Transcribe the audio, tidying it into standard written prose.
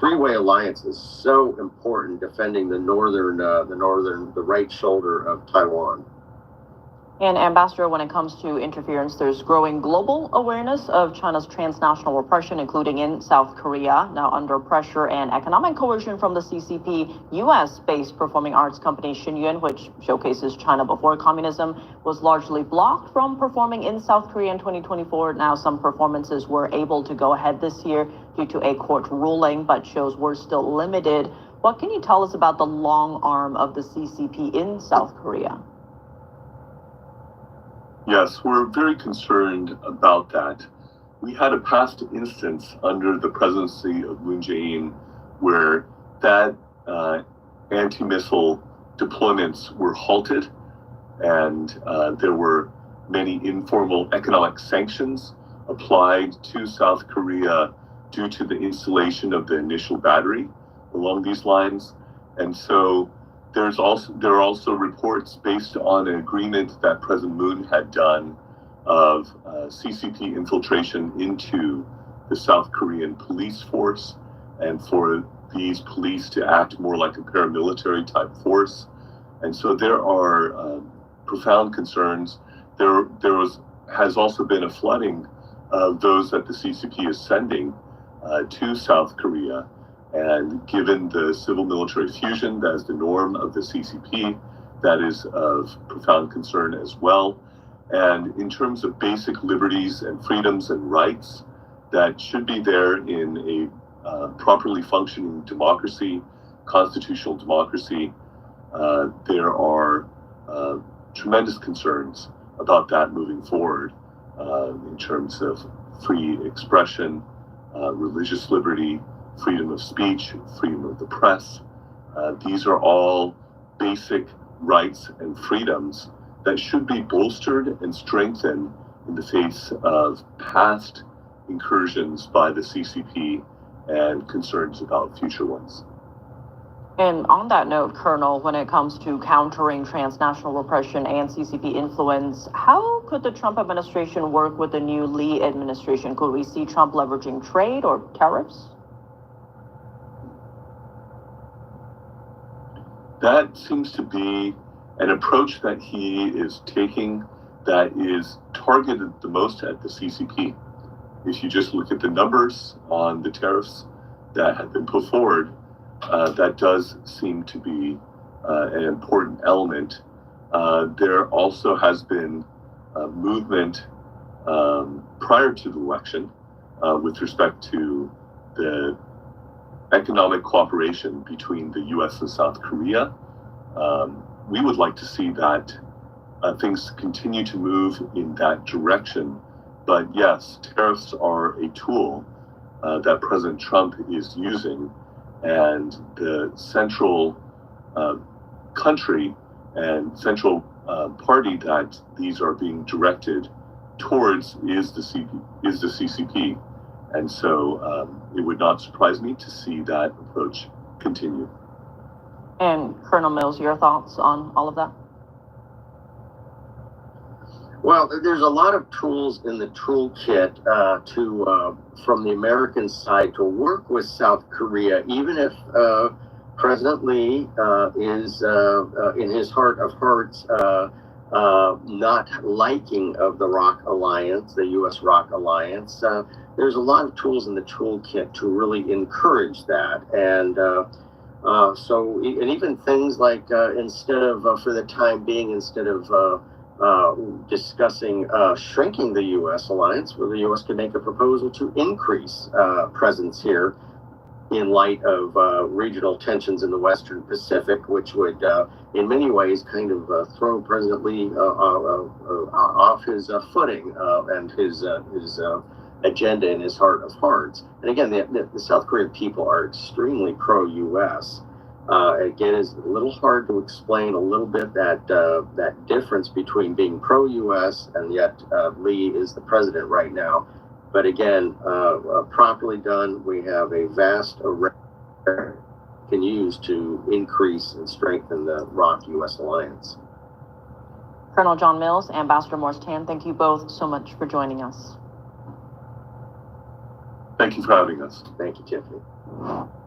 three-way alliance is so important, defending the right shoulder of Taiwan. And Ambassador, when it comes to interference, there's growing global awareness of China's transnational repression, including in South Korea. Now under pressure and economic coercion from the CCP, U.S.-based performing arts company Chih-Hsien, which showcases China before communism, was largely blocked from performing in South Korea in 2024. Now some performances were able to go ahead this year due to a court ruling, but shows were still limited. What can you tell us about the long arm of the CCP in South Korea? Yes, we're very concerned about that. We had a past instance under the presidency of Moon Jae-in where that anti-missile deployments were halted, and there were many informal economic sanctions applied to South Korea due to the installation of the initial battery along these lines. And so there are also reports based on an agreement that President Moon had done of CCP infiltration into the South Korean police force, and for these police to act more like a paramilitary type force. And so there are profound concerns. There has also been a flooding of those that the CCP is sending to South Korea. And given the civil-military fusion that is the norm of the CCP, that is of profound concern as well. And in terms of basic liberties and freedoms and rights that should be there in a properly functioning democracy, constitutional democracy, there are tremendous concerns about that moving forward in terms of free expression, religious liberty, freedom of speech, freedom of the press. These are all basic rights and freedoms that should be bolstered and strengthened in the face of past incursions by the CCP and concerns about future ones. And on that note, Colonel, when it comes to countering transnational repression and CCP influence, how could the Trump administration work with the new Lee administration? Could we see Trump leveraging trade or tariffs? That seems to be an approach that he is taking that is targeted the most at the CCP. If you just look at the numbers on the tariffs that have been put forward, that does seem to be an important element. There also has been a movement prior to the election with respect to the economic cooperation between the U.S. and South Korea. We would like to see that things continue to move in that direction. But yes, tariffs are a tool that President Trump is using, and the central country and central party that these are being directed towards is the CCP. And so it would not surprise me to see that approach continue. And Colonel Mills, your thoughts on all of that? Well, there's a lot of tools in the toolkit from the American side to work with South Korea, even if President Lee is in his heart of hearts not liking of the ROC alliance, the U.S. ROC alliance. There's a lot of tools in the toolkit to really encourage that. And and even things like instead of, for the time being, instead of discussing shrinking the U.S. alliance, where the U.S. can make a proposal to increase presence here in light of regional tensions in the Western Pacific, which would, in many ways, kind of throw President Lee off his footing and his agenda in his heart of hearts. And again, the South Korean people are extremely pro-U.S. Again, it's a little hard to explain a little bit that difference between being pro-U.S. and yet Lee is the president right now. But again, properly done, we have a vast array can use to increase and strengthen the ROC-U.S. alliance. Colonel John Mills, Ambassador Morris Tan, thank you both so much for joining us. Thank you for having us. Thank you, Tiffany.